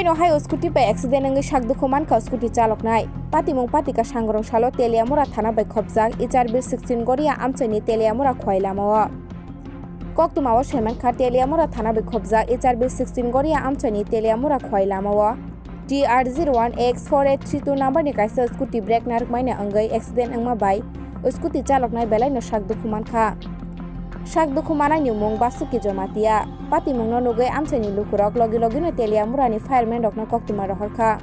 no hai scooty by accident ngi shak dukhu manka scooty chalok nai patimung patika sangrong salo Teliamura thana by khobjak HRB 16 goria amchani Teliamura khoilamawa koktumawa shemanka Teliamura thana by khobjak HRB 16 goria amchani Teliamura khoilamawa TR01X4832 number ni kaisa scooty brake narkmaina angai accident angma by scooty chalok nai belai no shak dukhu manka shak dukhu manai ni mung basuki jomatia patimung no nugai amchani lukurok logi logi no Teliamura ni fireman rok no koktuma roharka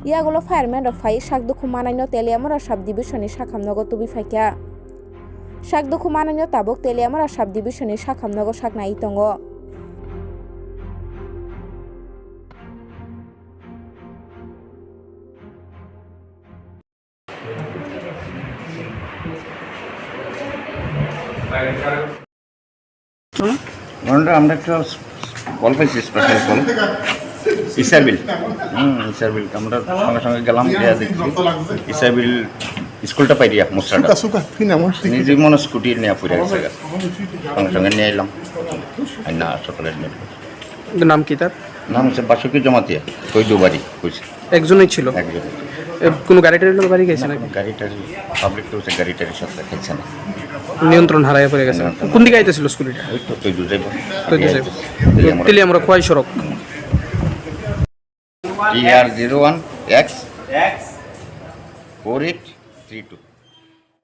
iagulo fireman rok fai shak dukhu manai no Teliamura sub division ni sakhamnogo tubi faikya shak dukhu manai no tabuk Teliamura sub division ni sakhamnogo saknai tongo আমরা একটা call পাইছি special call ইসাবিল ইসাবিল আমরা সঙ্গে সঙ্গে গেলাম গিয়ে দেখছি ইসাবিল স্কুলটা পাই দিয়া মোস্টারটা নিজে মনে স্কুটি নিয়ে পড়ে গেছে সঙ্গে সঙ্গে নিয়ে এলাম না সকালে নিয়ে নাম কি তার নাম হচ্ছে বাসুকি জমাতিয়া কই দুবারি কইছে একজনই ছিল একজন কোনো গাড়িটার লোক বাড়ি গেছে নাকি গাড়িটার পাবলিক তো গাড়িটার সাথে খেলছে না নিয়ন্ত্রণ হারায় পড়ে গেছে কোন দিকে আইতেছিল স্কুটিটা ওই তো কই দুজাইব তেলিয়ামুরা খোয়াই সড়ক TR01X 4832